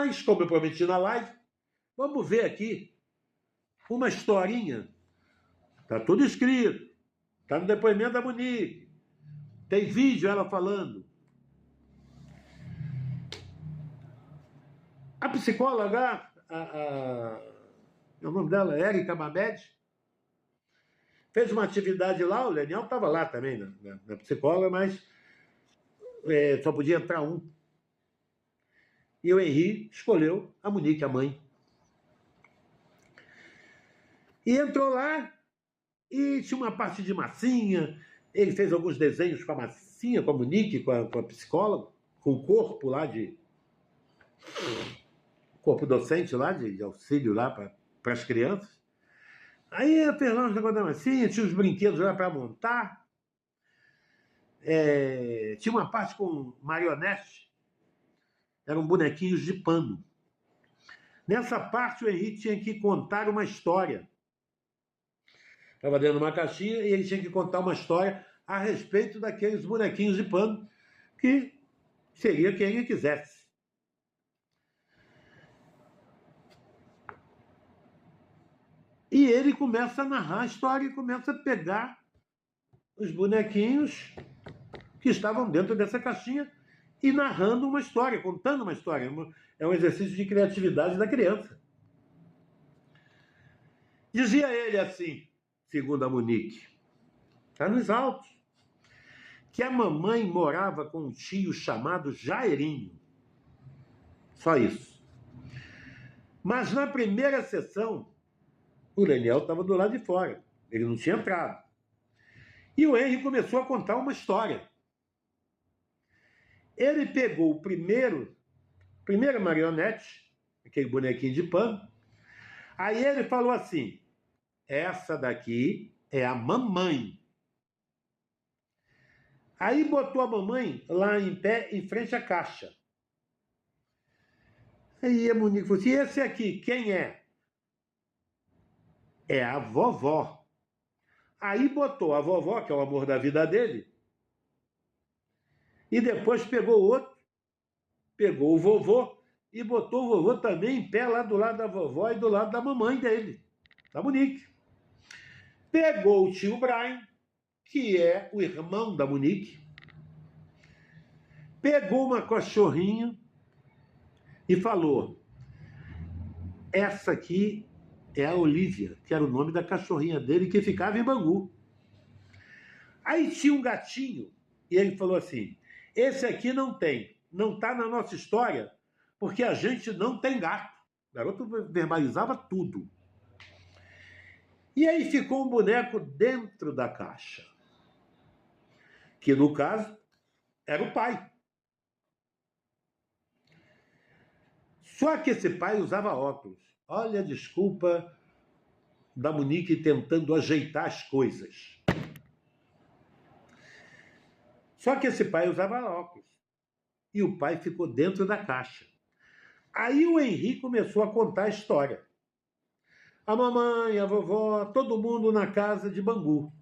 Mas, como eu prometi na live, vamos ver aqui uma historinha. Está tudo escrito. Está no depoimento da Monique. Tem vídeo ela falando. A psicóloga, o nome dela é Érica Mamed, fez uma atividade lá, o Leniel estava lá também, na psicóloga, mas só podia entrar um. E o Henri escolheu a Monique, a mãe. E entrou lá e tinha uma parte de massinha. Ele fez alguns desenhos com a massinha, com a Monique, com a psicóloga, com o corpo lá corpo docente lá, de auxílio lá para as crianças. Aí fez lá uns negócios da massinha, tinha os brinquedos lá para montar. Tinha uma parte com marionete, eram bonequinhos de pano. Nessa parte o Henrique tinha que contar uma história. Estava dentro de uma caixinha e ele tinha que contar uma história a respeito daqueles bonequinhos de pano, que seria quem ele quisesse. E ele começa a narrar a história e começa a pegar os bonequinhos que estavam dentro dessa caixinha e narrando uma história, contando uma história. É um exercício de criatividade da criança. Dizia ele assim, segundo a Monique, está nos autos, que a mamãe morava com um tio chamado Jairinho. Só isso. Mas na primeira sessão, o Leniel estava do lado de fora. Ele não tinha entrado. E o Henry começou a contar uma história. Ele pegou o primeira marionete, aquele bonequinho de pano. Aí ele falou assim, essa daqui é a mamãe. Aí botou a mamãe lá em pé, em frente à caixa. Aí a Monique falou assim, esse aqui, quem é? É a vovó. Aí botou a vovó, que é o amor da vida dele, e depois pegou outro, pegou o vovô, e botou o vovô também em pé lá do lado da vovó e do lado da mamãe dele, da Monique. Pegou o tio Brian, que é o irmão da Monique, pegou uma cachorrinha e falou, essa aqui é a Olivia, que era o nome da cachorrinha dele, que ficava em Bangu. Aí tinha um gatinho, e ele falou assim, esse aqui não está na nossa história, porque a gente não tem gato. O garoto verbalizava tudo. E aí ficou um boneco dentro da caixa, que no caso era o pai. Só que esse pai usava óculos. Olha a desculpa da Monique tentando ajeitar as coisas. Só que esse pai usava óculos. E o pai ficou dentro da caixa. Aí o Henri começou a contar a história. A mamãe, a vovó, todo mundo na casa de Bangu.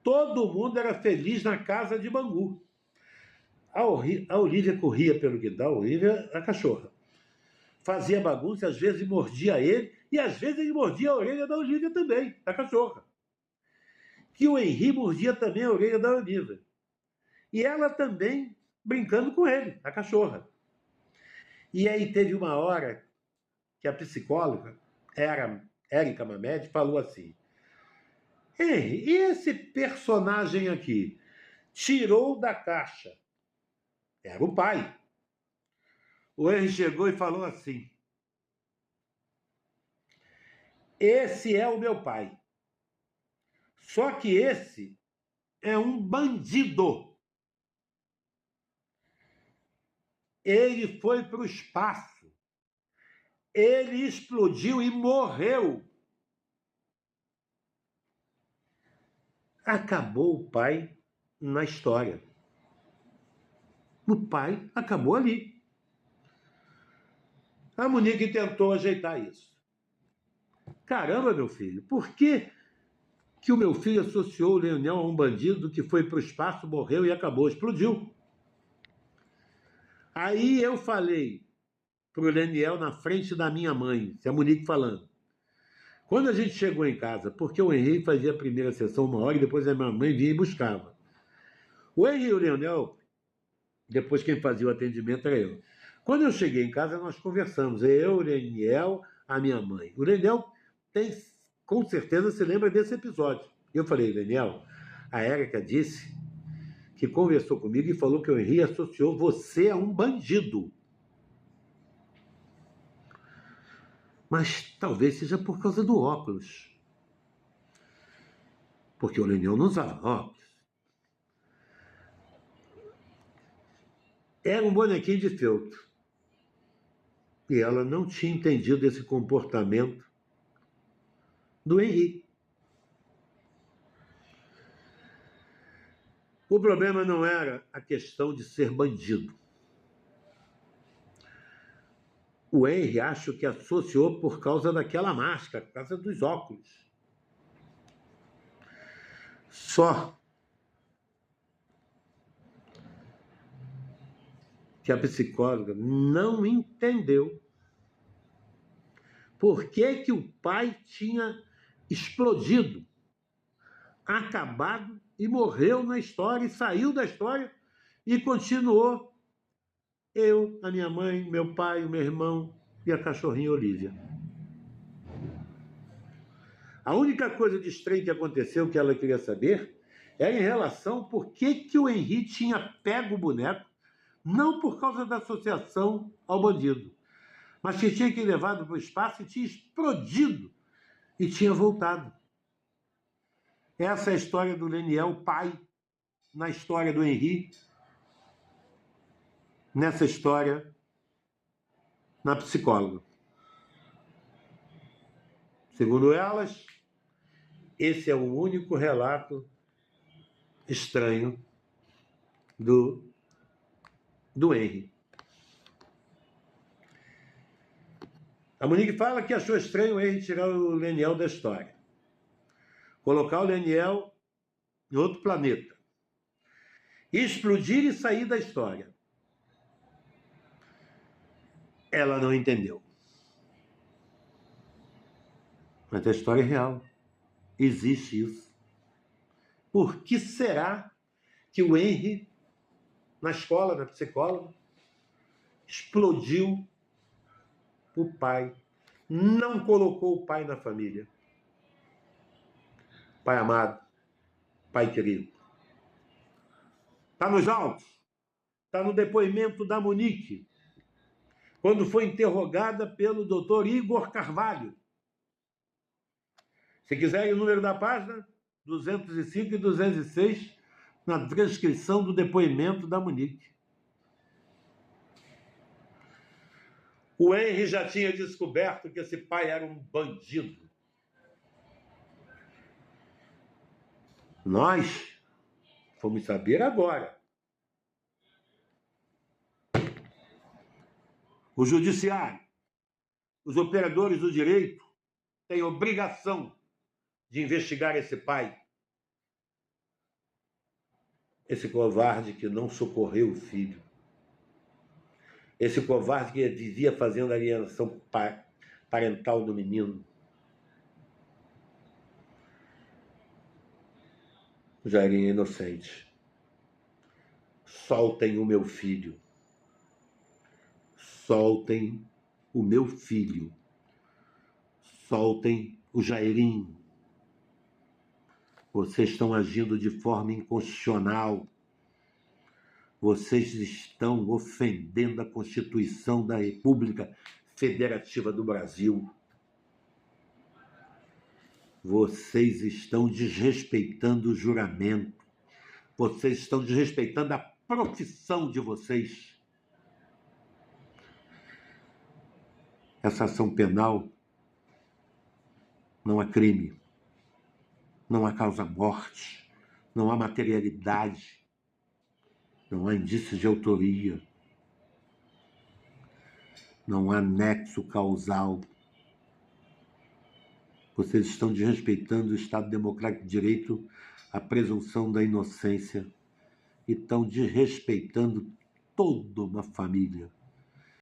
Todo mundo era feliz na casa de Bangu. A Olivia corria pelo quintal, a Olivia, a cachorra. Fazia bagunça, às vezes mordia ele, e às vezes ele mordia a orelha da Olivia também, da cachorra. Que o Henri mordia também a orelha da Olivia. E ela também brincando com ele, a cachorra. E aí teve uma hora que a psicóloga, Érica Mamed, falou assim, Henri, e esse personagem aqui? Tirou da caixa. Era o pai. O Henri chegou e falou assim, esse é o meu pai. Só que esse é um bandido. Ele foi para o espaço. Ele explodiu e morreu. Acabou o pai na história. O pai acabou ali. A Monique tentou ajeitar isso. Caramba, meu filho, por que o meu filho associou o Leonel a um bandido que foi para o espaço, morreu e acabou, explodiu? Aí eu falei, para o Leniel na frente da minha mãe, se a Monique falando. Quando a gente chegou em casa, porque o Henrique fazia a primeira sessão 1 hora e depois a minha mãe vinha e buscava. O Henrique e o Leonel, depois quem fazia o atendimento era eu. Quando eu cheguei em casa, nós conversamos, eu, o Leniel, a minha mãe. O Leniel tem, com certeza se lembra desse episódio. Eu falei, Leniel, a Érica disse que conversou comigo e falou que o Henrique associou você a um bandido. Mas talvez seja por causa do óculos. Porque o Leniel não usava óculos. Era um bonequinho de feltro. E ela não tinha entendido esse comportamento do Henrique. O problema não era a questão de ser bandido. O Henry acho que associou por causa daquela máscara, por causa dos óculos. Só que a psicóloga não entendeu por que o pai tinha explodido, acabado e morreu na história, e saiu da história e continuou eu, a minha mãe, meu pai, o meu irmão e a cachorrinha Olívia. A única coisa de estranho que aconteceu, que ela queria saber, era em relação por que o Henrique tinha pego o boneco, não por causa da associação ao bandido, mas que tinha que levado para o espaço e tinha explodido e tinha voltado. Essa é a história do Leniel, pai, na história do Henrique, nessa história, na psicóloga. Segundo elas, esse é o único relato estranho do Henry. A Monique fala que achou estranho o Henry tirar o Leniel da história. Colocar o Leniel em outro planeta. Explodir e sair da história. Ela não entendeu. Mas a história é real. Existe isso. Por que será que o Henry, na escola, na psicóloga, explodiu o pai? Não colocou o pai na família. Pai amado, pai querido. Está nos autos? Está no depoimento da Monique, quando foi interrogada pelo doutor Igor Carvalho. Se quiserem o número da página, 205 e 206, na transcrição do depoimento da Monique. O Henry já tinha descoberto que esse pai era um bandido. Nós fomos saber agora. O judiciário, os operadores do direito têm obrigação de investigar esse pai. Esse covarde que não socorreu o filho. Esse covarde que vivia fazendo alienação parental do menino. O Jairinho é inocente. Soltem o meu filho. Soltem o meu filho. Soltem o Jairinho. Vocês estão agindo de forma inconstitucional. Vocês estão ofendendo a Constituição da República Federativa do Brasil. Vocês estão desrespeitando o juramento. Vocês estão desrespeitando a profissão de vocês. Essa ação penal não há crime, não há causa-morte, não há materialidade, não há indícios de autoria, não há nexo causal. Vocês estão desrespeitando o Estado Democrático de Direito, a presunção da inocência, e estão desrespeitando toda uma família.